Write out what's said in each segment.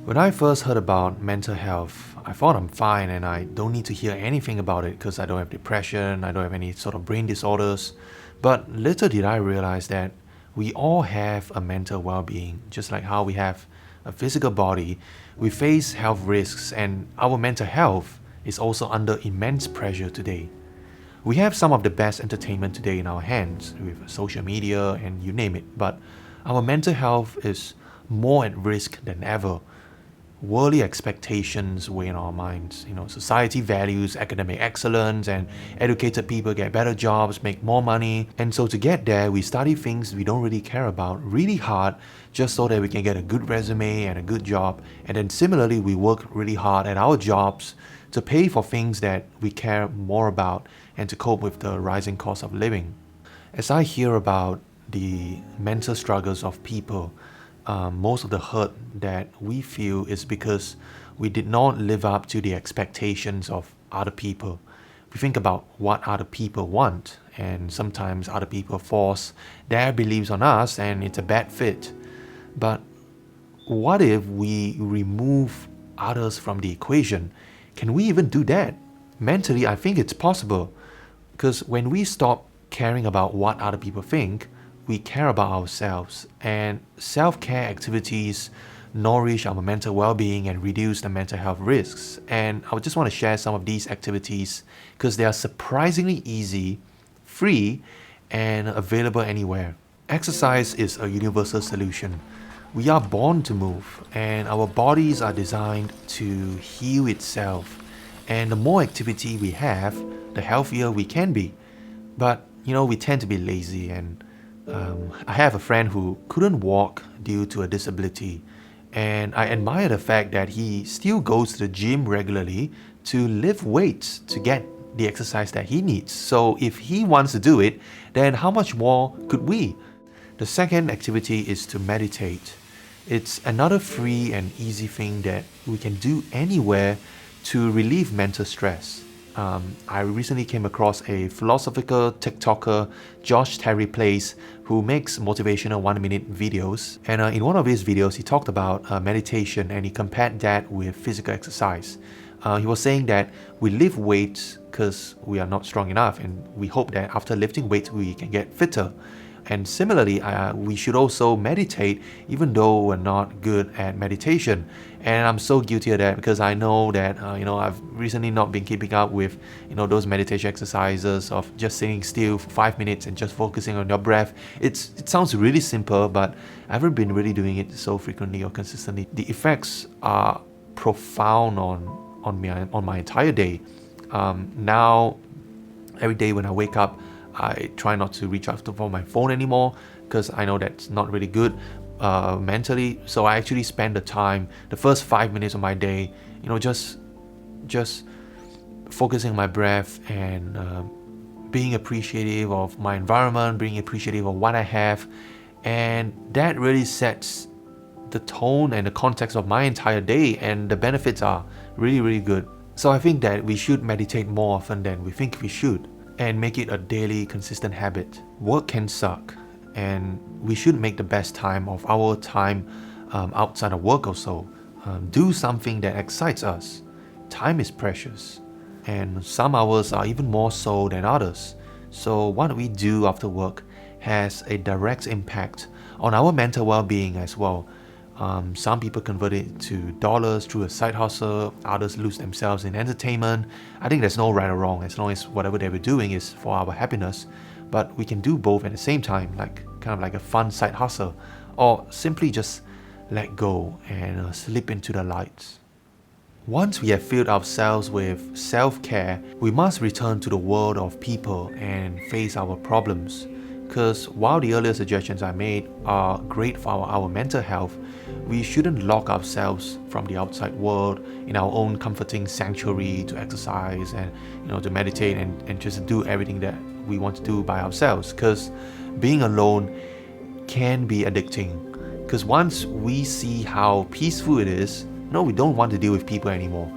When I first heard about mental health, I thought I'm fine and I don't need to hear anything about it because I don't have depression, I don't have any sort of brain disorders. But little did I realize that we all have a mental well being, just like how we have a physical body. We face health risks, and our mental health is also under immense pressure today. We have some of the best entertainment today in our hands with social media and you name it, but our mental health is more at risk than ever. Worldly expectations weigh in our minds. Society values academic excellence and educated people get better jobs, make more money. And so to get there, we study things we don't really care about really hard just so that we can get a good resume and a good job. And then similarly, we work really hard at our jobs to pay for things that we care more about and to cope with the rising cost of living. As I hear about the mental struggles of people, most of the hurt that we feel is because we did not live up to the expectations of other people. We think about what other people want, and sometimes other people force their beliefs on us, and it's a bad fit. But what if we remove others from the equation? Can we even do that? Mentally, I think it's possible. Because when we stop caring about what other people think, we care about ourselves, and self-care activities nourish our mental well-being and reduce the mental health risks. And I just want to share some of these activities because they are surprisingly easy, free, and available anywhere. Exercise is a universal solution. We are born to move, and our bodies are designed to heal itself. And the more activity we have, the healthier we can be. But we tend to be lazy, and I have a friend who couldn't walk due to a disability, and I admire the fact that he still goes to the gym regularly to lift weights to get the exercise that he needs. So if he wants to do it, then how much more could we? The second activity is to meditate. It's another free and easy thing that we can do anywhere to relieve mental stress. I recently came across a philosophical TikToker, Josh Terry Place, who makes motivational 1 minute videos. And in one of his videos, he talked about meditation and he compared that with physical exercise. He was saying that we lift weights because we are not strong enough, and we hope that after lifting weights, we can get fitter. And similarly, we should also meditate even though we're not good at meditation. And I'm so guilty of that because I know that I've recently not been keeping up with those meditation exercises of just sitting still for 5 minutes and just focusing on your breath. It sounds really simple, but I haven't been really doing it so frequently or consistently. The effects are profound on my entire day. Now every day when I wake up, I try not to reach out for my phone anymore because I know that's not really good mentally. So I actually spend the first 5 minutes of my day, just focusing on my breath and being appreciative of my environment, being appreciative of what I have, and that really sets the tone and the context of my entire day, and the benefits are really, really good. So I think that we should meditate more often than we think we should, and make it a daily, consistent habit. Work can suck, and we should make the best time of our time outside of work also. Do something that excites us. Time is precious, and some hours are even more so than others. So what we do after work has a direct impact on our mental well-being as well. Some people convert it to dollars through a side hustle, others lose themselves in entertainment. I think there's no right or wrong as long as whatever they were doing is for our happiness. But we can do both at the same time, kind of like a fun side hustle, or simply just let go and slip into the light. Once we have filled ourselves with self-care, we must return to the world of people and face our problems. Because while the earlier suggestions I made are great for our mental health, we shouldn't lock ourselves from the outside world in our own comforting sanctuary to exercise and to meditate and just do everything that we want to do by ourselves. Because being alone can be addicting. Because once we see how peaceful it is, we don't want to deal with people anymore,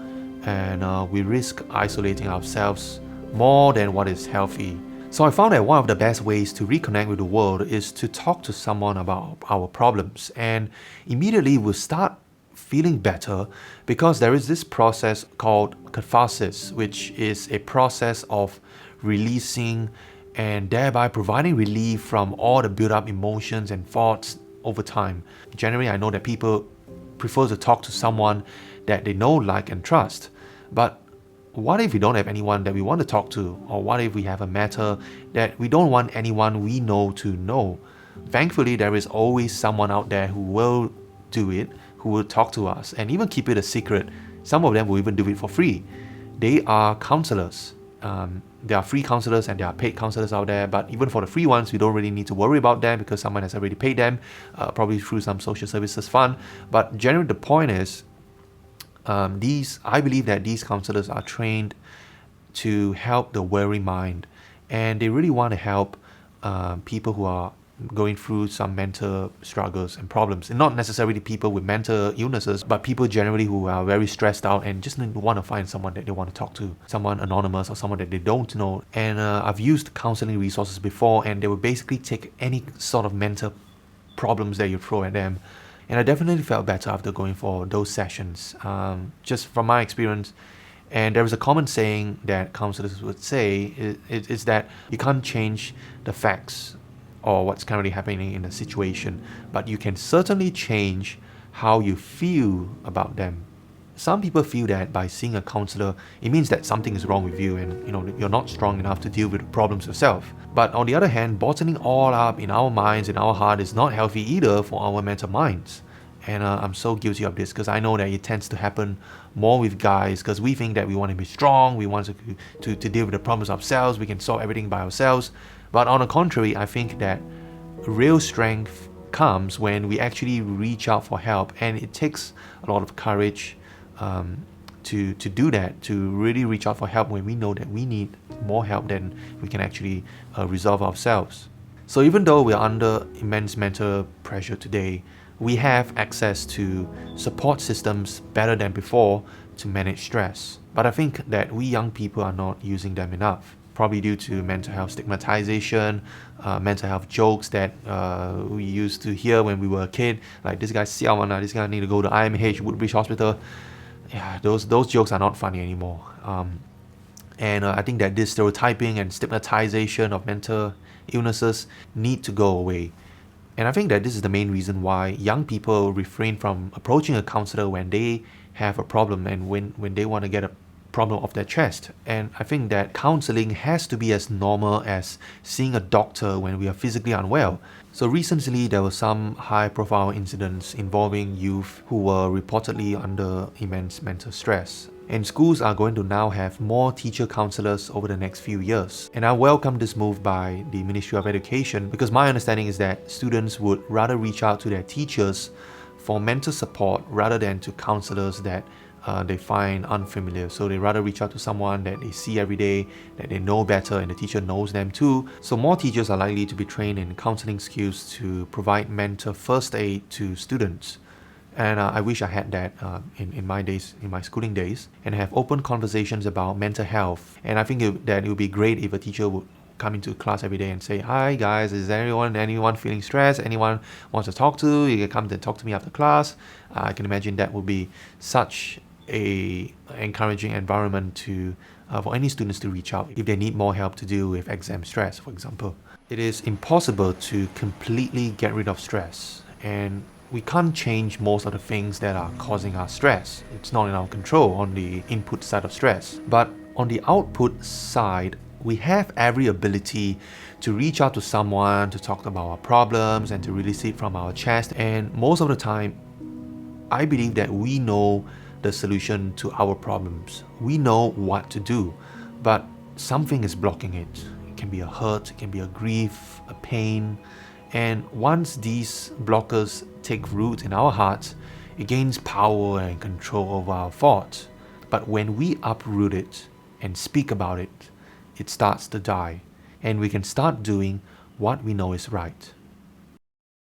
and we risk isolating ourselves more than what is healthy. So I found that one of the best ways to reconnect with the world is to talk to someone about our problems, and immediately we'll start feeling better because there is this process called catharsis, which is a process of releasing and thereby providing relief from all the built-up emotions and thoughts over time. Generally, I know that people prefer to talk to someone that they know, like, and trust. But what if we don't have anyone that we want to talk to? Or what if we have a matter that we don't want anyone we know to know? Thankfully, there is always someone out there who will do it, who will talk to us and even keep it a secret. Some of them will even do it for free. They are counselors. There are free counselors and there are paid counselors out there, but even for the free ones, we don't really need to worry about them because someone has already paid them, probably through some social services fund. But generally, the point is, I believe that these counselors are trained to help the weary mind, and they really want to help people who are going through some mental struggles and problems. And not necessarily people with mental illnesses, but people generally who are very stressed out and just want to find someone that they want to talk to, someone anonymous or someone that they don't know. And I've used counseling resources before, and they will basically take any sort of mental problems that you throw at them. And I definitely felt better after going for those sessions, just from my experience. And there is a common saying that counselors would say is that you can't change the facts or what's currently happening in the situation, but you can certainly change how you feel about them. Some people feel that by seeing a counselor, it means that something is wrong with you and you're not strong enough to deal with the problems yourself. But on the other hand, bottling all up in our minds, in our heart, is not healthy either for our mental minds. And I'm so guilty of this because I know that it tends to happen more with guys because we think that we want to be strong, we want to deal with the problems ourselves, we can solve everything by ourselves. But on the contrary, I think that real strength comes when we actually reach out for help, and it takes a lot of courage to do that, to really reach out for help when we know that we need more help than we can actually resolve ourselves. So even though we're under immense mental pressure today, we have access to support systems better than before to manage stress. But I think that we young people are not using them enough, probably due to mental health stigmatization, mental health jokes that we used to hear when we were a kid, like this guy siao one, this guy need to go to IMH, Woodbridge Hospital. Yeah, those jokes are not funny anymore. And I think that this stereotyping and stigmatization of mental illnesses need to go away. And I think that this is the main reason why young people refrain from approaching a counselor when they have a problem and when they want to get a problem off their chest. And I think that counseling has to be as normal as seeing a doctor when we are physically unwell. So recently there were some high-profile incidents involving youth who were reportedly under immense mental stress. And schools are going to now have more teacher counselors over the next few years. And I welcome this move by the Ministry of Education because my understanding is that students would rather reach out to their teachers for mental support rather than to counselors that they find unfamiliar. So they rather reach out to someone that they see every day, that they know better, and the teacher knows them too. So more teachers are likely to be trained in counseling skills to provide mental first aid to students. And I wish I had that in my schooling days, and have open conversations about mental health. And I think that it would be great if a teacher would come into class every day and say, "Hi guys, is anyone feeling stressed? Anyone wants to talk to? You can come and talk to me after class." I can imagine that would be such a encouraging environment to for any students to reach out if they need more help to deal with exam stress, for example. It is impossible to completely get rid of stress, and we can't change most of the things that are causing us stress. It's not in our control on the input side of stress. But on the output side, we have every ability to reach out to someone, to talk about our problems and to release it from our chest. And most of the time, I believe that we know the solution to our problems. We know what to do, but something is blocking it. It can be a hurt, it can be a grief, a pain. And once these blockers take root in our hearts, it gains power and control over our thoughts. But when we uproot it and speak about it, it starts to die, and we can start doing what we know is right.